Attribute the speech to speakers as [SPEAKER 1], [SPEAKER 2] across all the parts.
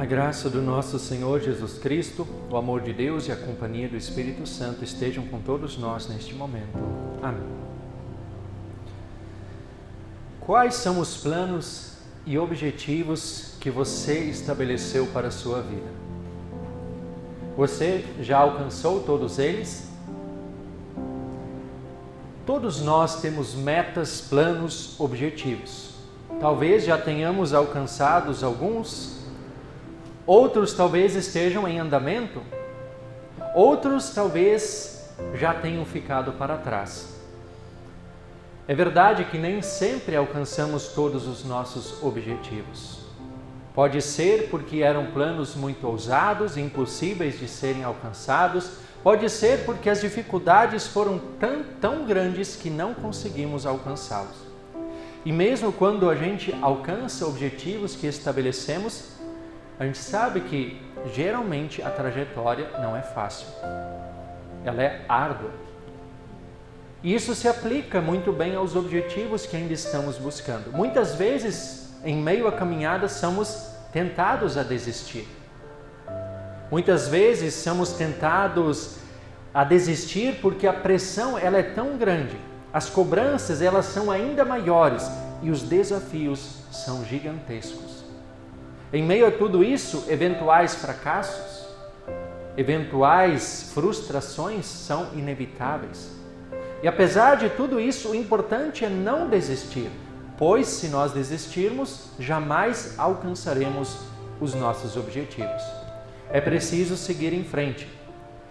[SPEAKER 1] A graça do nosso Senhor Jesus Cristo, o amor de Deus e a companhia do Espírito Santo estejam com todos nós neste momento. Amém. Quais são os planos e objetivos que você estabeleceu para a sua vida? Você já alcançou todos eles? Todos nós temos metas, planos, objetivos. Talvez já tenhamos alcançado alguns, outros talvez estejam em andamento, outros talvez já tenham ficado para trás. É verdade que nem sempre alcançamos todos os nossos objetivos. Pode ser porque eram planos muito ousados, impossíveis de serem alcançados. Pode ser porque as dificuldades foram tão grandes que não conseguimos alcançá-los. E mesmo quando a gente alcança objetivos que estabelecemos, a gente sabe que geralmente a trajetória não é fácil. Ela é árdua. E isso se aplica muito bem aos objetivos que ainda estamos buscando. Muitas vezes, em meio à caminhada, somos tentados a desistir. Muitas vezes somos tentados a desistir porque a pressão ela é tão grande, as cobranças elas são ainda maiores e os desafios são gigantescos. Em meio a tudo isso, eventuais fracassos, eventuais frustrações são inevitáveis. E apesar de tudo isso, o importante é não desistir, pois se nós desistirmos, jamais alcançaremos os nossos objetivos. É preciso seguir em frente,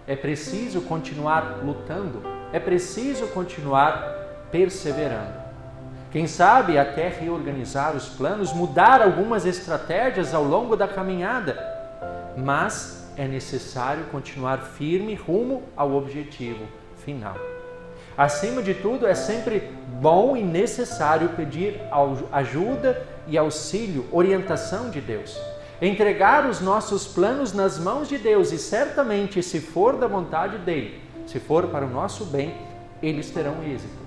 [SPEAKER 1] é preciso continuar lutando, é preciso continuar perseverando. Quem sabe até reorganizar os planos, mudar algumas estratégias ao longo da caminhada, mas é necessário continuar firme rumo ao objetivo final. Acima de tudo, é sempre bom e necessário pedir ajuda e auxílio, orientação de Deus. Entregar os nossos planos nas mãos de Deus e certamente, se for da vontade dEle, se for para o nosso bem, eles terão êxito.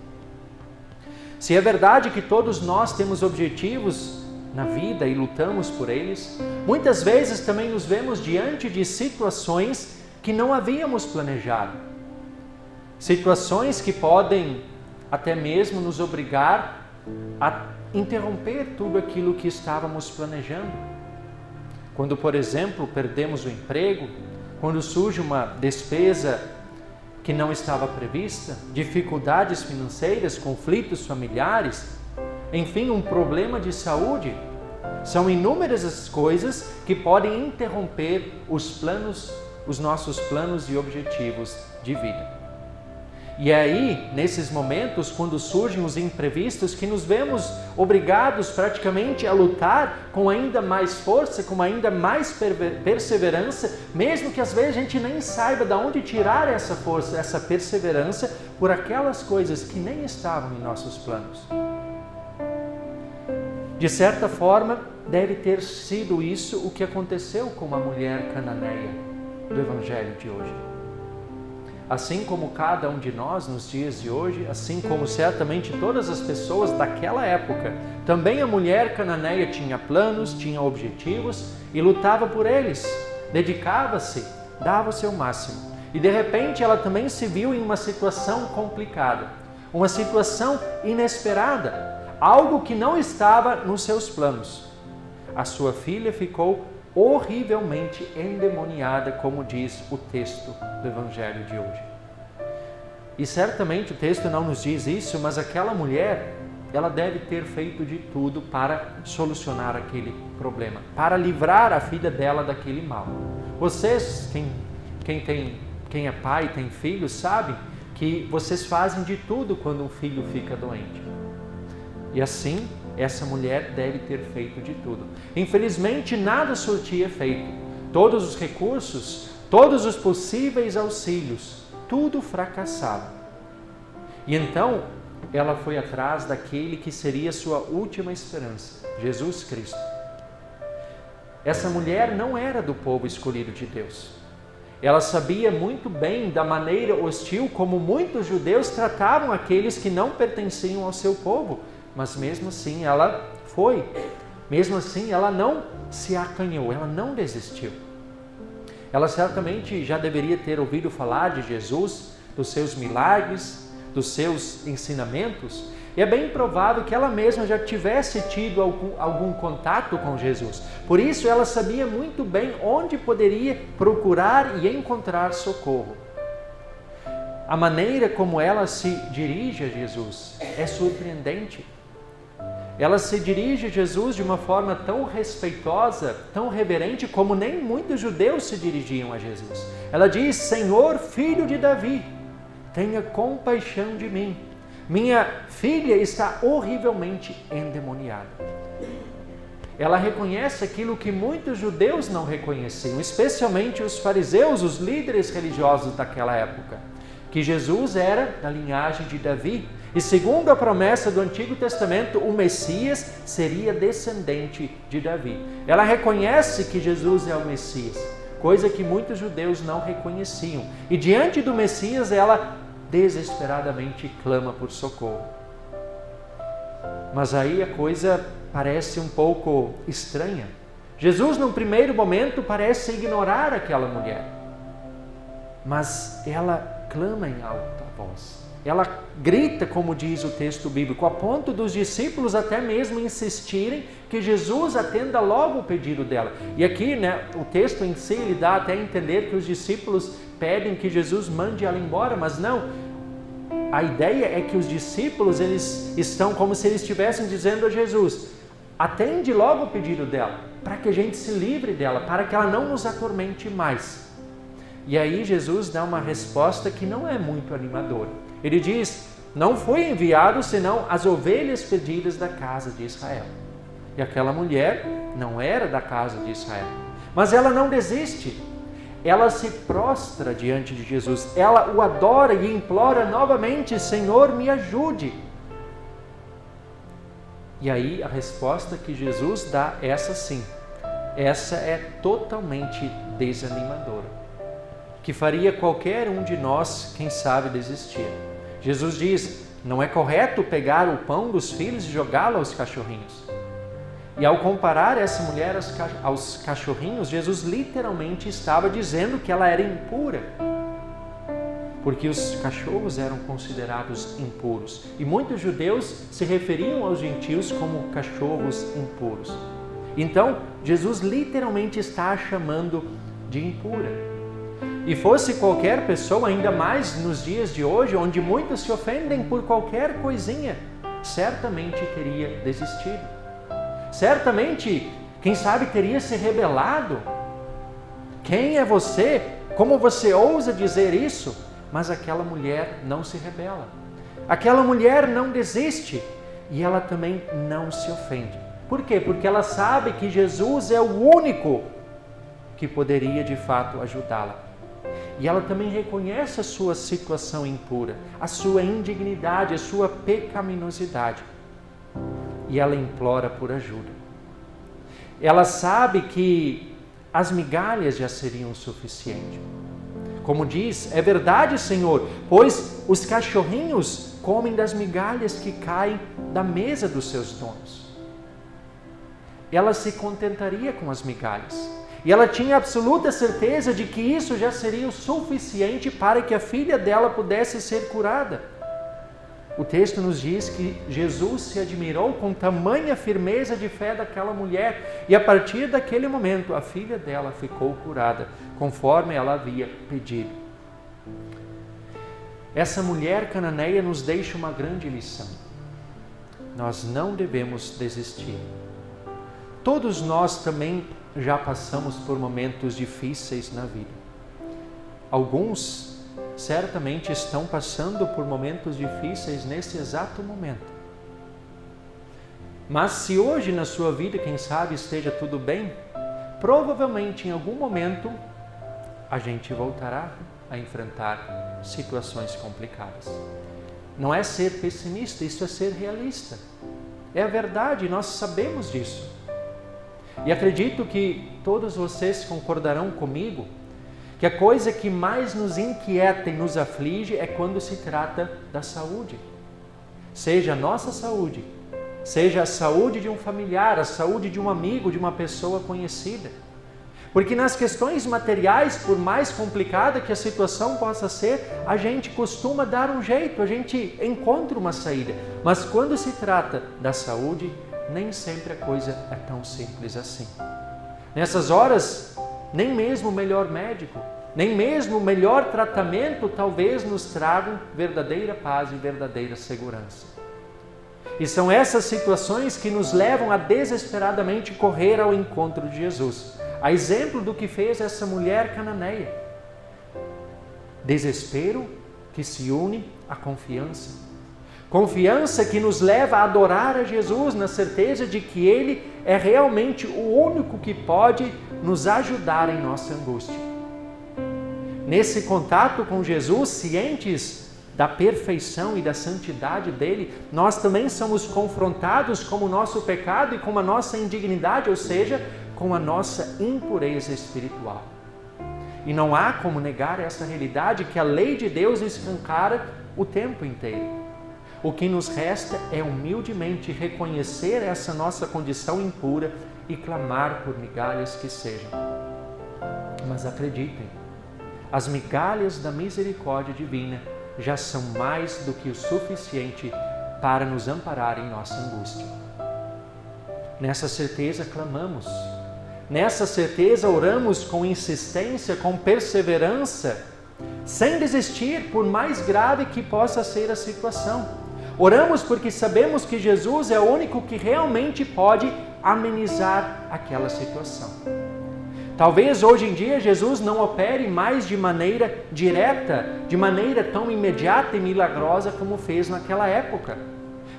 [SPEAKER 1] Se é verdade que todos nós temos objetivos na vida e lutamos por eles, muitas vezes também nos vemos diante de situações que não havíamos planejado. Situações que podem até mesmo nos obrigar a interromper tudo aquilo que estávamos planejando. Quando, por exemplo, perdemos o emprego, quando surge uma despesa que não estava prevista, dificuldades financeiras, conflitos familiares, enfim, um problema de saúde, são inúmeras as coisas que podem interromper os nossos planos e objetivos de vida. E é aí, nesses momentos, quando surgem os imprevistos, que nos vemos obrigados praticamente a lutar com ainda mais força, com ainda mais perseverança, mesmo que às vezes a gente nem saiba de onde tirar essa força, essa perseverança, por aquelas coisas que nem estavam em nossos planos. De certa forma, deve ter sido isso o que aconteceu com a mulher cananeia do Evangelho de hoje. Assim como cada um de nós nos dias de hoje, assim como certamente todas as pessoas daquela época, também a mulher cananeia tinha planos, tinha objetivos e lutava por eles, dedicava-se, dava o seu máximo. E de repente ela também se viu em uma situação complicada, uma situação inesperada, algo que não estava nos seus planos. A sua filha ficou horrivelmente endemoniada, como diz o texto do Evangelho de hoje. E certamente o texto não nos diz isso, mas aquela mulher, ela deve ter feito de tudo para solucionar aquele problema, para livrar a filha dela daquele mal. Vocês, quem é pai, tem filho, sabem que vocês fazem de tudo quando um filho fica doente. E assim, essa mulher deve ter feito de tudo. Infelizmente, nada surtia efeito. Todos os recursos, todos os possíveis auxílios, tudo fracassava. E então, ela foi atrás daquele que seria sua última esperança, Jesus Cristo. Essa mulher não era do povo escolhido de Deus. Ela sabia muito bem da maneira hostil como muitos judeus tratavam aqueles que não pertenciam ao seu povo. Mas mesmo assim ela foi mesmo assim ela não se acanhou, ela não desistiu. Ela certamente já deveria ter ouvido falar de Jesus, dos seus milagres, dos seus ensinamentos, e é bem provável que ela mesma já tivesse tido algum contato com Jesus. Por isso ela sabia muito bem onde poderia procurar e encontrar socorro. A maneira como ela se dirige a Jesus é surpreendente. Ela se dirige a Jesus de uma forma tão respeitosa, tão reverente, como nem muitos judeus se dirigiam a Jesus. Ela diz: Senhor, filho de Davi, tenha compaixão de mim. Minha filha está horrivelmente endemoniada. Ela reconhece aquilo que muitos judeus não reconheciam, especialmente os fariseus, os líderes religiosos daquela época, que Jesus era da linhagem de Davi. E segundo a promessa do Antigo Testamento, o Messias seria descendente de Davi. Ela reconhece que Jesus é o Messias, coisa que muitos judeus não reconheciam. E diante do Messias, ela desesperadamente clama por socorro. Mas aí a coisa parece um pouco estranha. Jesus, num primeiro momento, parece ignorar aquela mulher. Mas ela clama em alta voz. Ela grita, como diz o texto bíblico, a ponto dos discípulos até mesmo insistirem que Jesus atenda logo o pedido dela. E aqui, o texto em si, ele dá até a entender que os discípulos pedem que Jesus mande ela embora, mas não. A ideia é que os discípulos, eles estão como se eles estivessem dizendo a Jesus: atende logo o pedido dela, para que a gente se livre dela, para que ela não nos atormente mais. E aí Jesus dá uma resposta que não é muito animadora. Ele diz: não foi enviado senão as ovelhas perdidas da casa de Israel. E aquela mulher não era da casa de Israel. Mas ela não desiste. Ela se prostra diante de Jesus. Ela o adora e implora novamente: Senhor, me ajude. E aí a resposta que Jesus dá é essa sim. Essa é totalmente desanimadora, que faria qualquer um de nós, quem sabe, desistir. Jesus diz: não é correto pegar o pão dos filhos e jogá-lo aos cachorrinhos. E ao comparar essa mulher aos cachorrinhos, Jesus literalmente estava dizendo que ela era impura, porque os cachorros eram considerados impuros. E muitos judeus se referiam aos gentios como cachorros impuros. Então, Jesus literalmente está a chamando de impura. E fosse qualquer pessoa, ainda mais nos dias de hoje, onde muitos se ofendem por qualquer coisinha, certamente teria desistido. Certamente, quem sabe, teria se rebelado. Quem é você? Como você ousa dizer isso? Mas aquela mulher não se rebela. Aquela mulher não desiste. E ela também não se ofende. Por quê? Porque ela sabe que Jesus é o único que poderia de fato ajudá-la. E ela também reconhece a sua situação impura, a sua indignidade, a sua pecaminosidade. E ela implora por ajuda. Ela sabe que as migalhas já seriam suficientes. Como diz: é verdade, Senhor, pois os cachorrinhos comem das migalhas que caem da mesa dos seus donos. Ela se contentaria com as migalhas. E ela tinha absoluta certeza de que isso já seria o suficiente para que a filha dela pudesse ser curada. O texto nos diz que Jesus se admirou com tamanha firmeza de fé daquela mulher, e a partir daquele momento a filha dela ficou curada, conforme ela havia pedido. Essa mulher cananeia nos deixa uma grande lição. Nós não devemos desistir. Todos nós também já passamos por momentos difíceis na vida. Alguns certamente estão passando por momentos difíceis nesse exato momento. Mas se hoje na sua vida, quem sabe, esteja tudo bem, provavelmente em algum momento a gente voltará a enfrentar situações complicadas. Não é ser pessimista, isso é ser realista. É a verdade, nós sabemos disso. E acredito que todos vocês concordarão comigo que a coisa que mais nos inquieta e nos aflige é quando se trata da saúde. Seja a nossa saúde seja a saúde de um familiar, a saúde de um amigo, de uma pessoa conhecida. Porque nas questões materiais, por mais complicada que a situação possa ser, a gente costuma dar um jeito, a gente encontra uma saída. Mas quando se trata da saúde, nem sempre a coisa é tão simples assim. Nessas horas, nem mesmo o melhor médico, nem mesmo o melhor tratamento talvez nos tragam verdadeira paz e verdadeira segurança. E são essas situações que nos levam a desesperadamente correr ao encontro de Jesus. A exemplo do que fez essa mulher cananeia. Desespero que se une à confiança. Confiança que nos leva a adorar a Jesus na certeza de que Ele é realmente o único que pode nos ajudar em nossa angústia. Nesse contato com Jesus, cientes da perfeição e da santidade dele, nós também somos confrontados com o nosso pecado e com a nossa indignidade, ou seja, com a nossa impureza espiritual. E não há como negar essa realidade que a lei de Deus escancara o tempo inteiro. O que nos resta é humildemente reconhecer essa nossa condição impura e clamar por migalhas que sejam. Mas acreditem, as migalhas da misericórdia divina já são mais do que o suficiente para nos amparar em nossa angústia. Nessa certeza clamamos, nessa certeza oramos com insistência, com perseverança, sem desistir por mais grave que possa ser a situação. Oramos porque sabemos que Jesus é o único que realmente pode amenizar aquela situação. Talvez hoje em dia Jesus não opere mais de maneira direta, de maneira tão imediata e milagrosa como fez naquela época.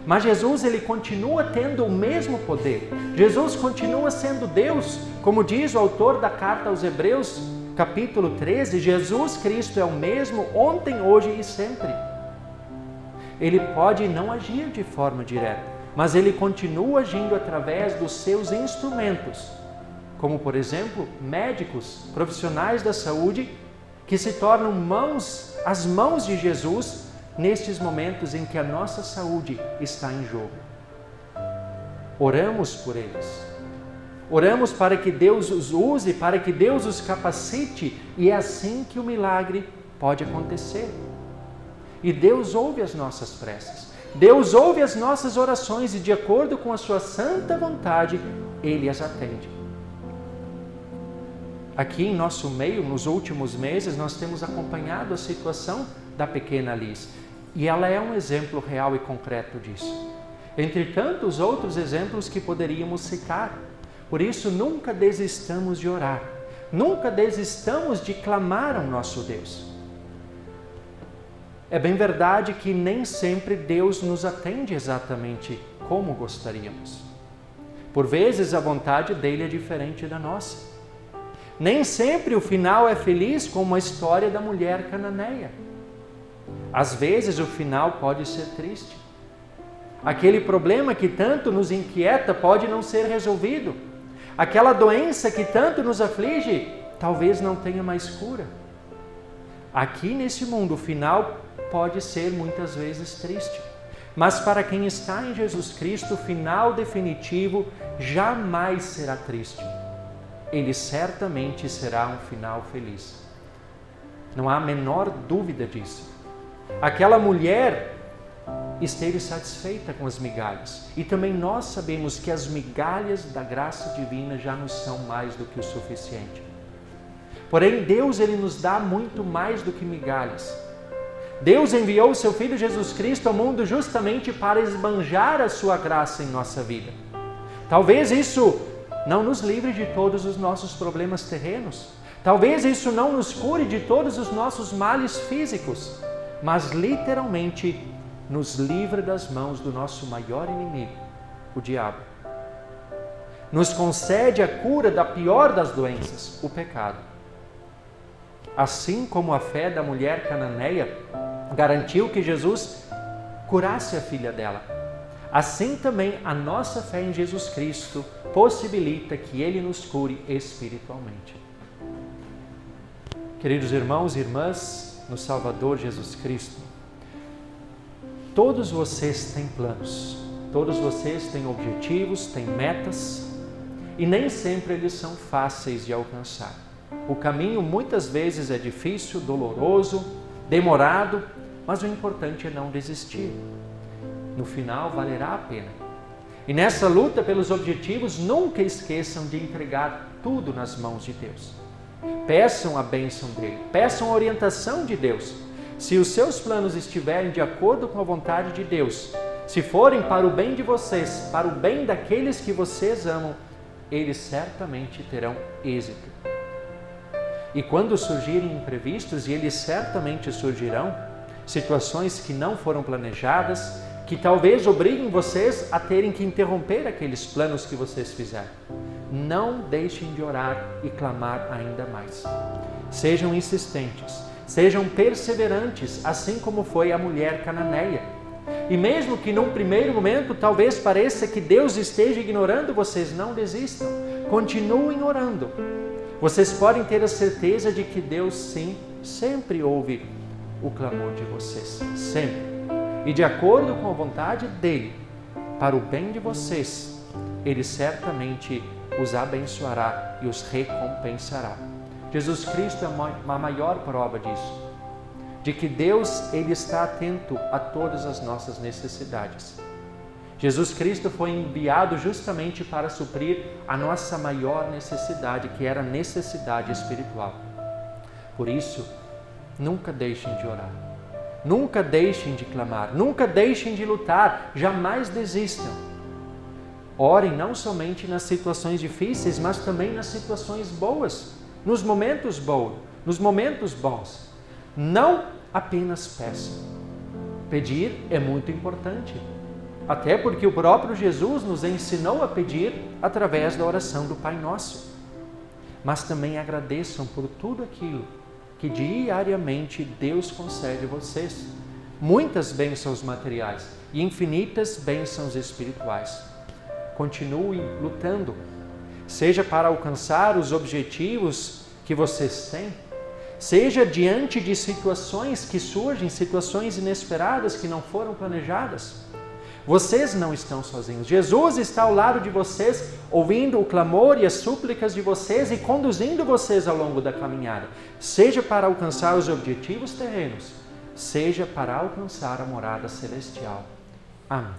[SPEAKER 1] Mas Jesus, ele continua tendo o mesmo poder. Jesus continua sendo Deus, como diz o autor da carta aos Hebreus, capítulo 13, Jesus Cristo é o mesmo ontem, hoje e sempre. Ele pode não agir de forma direta, mas ele continua agindo através dos seus instrumentos, como por exemplo, médicos, profissionais da saúde, que se tornam as mãos de Jesus nestes momentos em que a nossa saúde está em jogo. Oramos por eles. Oramos para que Deus os use, para que Deus os capacite, e é assim que o milagre pode acontecer. E Deus ouve as nossas preces. Deus ouve as nossas orações e, de acordo com a sua santa vontade, Ele as atende. Aqui em nosso meio, nos últimos meses, nós temos acompanhado a situação da pequena Liz. E ela é um exemplo real e concreto disso. Entre tantos outros exemplos que poderíamos citar. Por isso, nunca desistamos de orar. Nunca desistamos de clamar ao nosso Deus. É bem verdade que nem sempre Deus nos atende exatamente como gostaríamos. Por vezes, a vontade dele é diferente da nossa. Nem sempre o final é feliz, como a história da mulher cananeia. Às vezes o final pode ser triste. Aquele problema que tanto nos inquieta pode não ser resolvido. Aquela doença que tanto nos aflige, talvez não tenha mais cura. Aqui nesse mundo o final pode ser muitas vezes triste. Mas para quem está em Jesus Cristo, o final definitivo jamais será triste. Ele certamente será um final feliz. Não há a menor dúvida disso. Aquela mulher esteve satisfeita com as migalhas. E também nós sabemos que as migalhas da graça divina já nos são mais do que o suficiente. Porém, Deus, ele nos dá muito mais do que migalhas. Deus enviou o seu Filho Jesus Cristo ao mundo justamente para esbanjar a sua graça em nossa vida. Talvez isso não nos livre de todos os nossos problemas terrenos. Talvez isso não nos cure de todos os nossos males físicos. Mas literalmente nos livra das mãos do nosso maior inimigo, o diabo. Nos concede a cura da pior das doenças, o pecado. Assim como a fé da mulher cananeia garantiu que Jesus curasse a filha dela, assim também a nossa fé em Jesus Cristo possibilita que Ele nos cure espiritualmente. Queridos irmãos e irmãs, no Salvador Jesus Cristo, todos vocês têm planos. Todos vocês têm objetivos, têm metas, e nem sempre eles são fáceis de alcançar. O caminho muitas vezes é difícil, doloroso, demorado, mas o importante é não desistir. No final, valerá a pena. E nessa luta pelos objetivos, nunca esqueçam de entregar tudo nas mãos de Deus. Peçam a bênção dele, peçam a orientação de Deus. Se os seus planos estiverem de acordo com a vontade de Deus, se forem para o bem de vocês, para o bem daqueles que vocês amam, eles certamente terão êxito. E quando surgirem imprevistos, e eles certamente surgirão, situações que não foram planejadas, que talvez obriguem vocês a terem que interromper aqueles planos que vocês fizeram. Não deixem de orar e clamar ainda mais. Sejam insistentes, sejam perseverantes, assim como foi a mulher cananeia. E mesmo que num primeiro momento talvez pareça que Deus esteja ignorando, vocês não desistam. Continuem orando. Vocês podem ter a certeza de que Deus sim, sempre ouve o clamor de vocês. Sempre. E de acordo com a vontade dele, para o bem de vocês, ele certamente os abençoará e os recompensará. Jesus Cristo é a maior prova disso, de que Deus ele está atento a todas as nossas necessidades. Jesus Cristo foi enviado justamente para suprir a nossa maior necessidade, que era a necessidade espiritual. Por isso, nunca deixem de orar. Nunca deixem de clamar, nunca deixem de lutar, jamais desistam. Orem não somente nas situações difíceis, mas também nas situações boas, nos momentos bons. Não apenas peçam. Pedir é muito importante, até porque o próprio Jesus nos ensinou a pedir através da oração do Pai Nosso. Mas também agradeçam por tudo aquilo que diariamente Deus concede a vocês. Muitas bênçãos materiais e infinitas bênçãos espirituais. Continuem lutando, seja para alcançar os objetivos que vocês têm, seja diante de situações que surgem, situações inesperadas que não foram planejadas. Vocês não estão sozinhos. Jesus está ao lado de vocês, ouvindo o clamor e as súplicas de vocês e conduzindo vocês ao longo da caminhada, seja para alcançar os objetivos terrenos, seja para alcançar a morada celestial. Amém.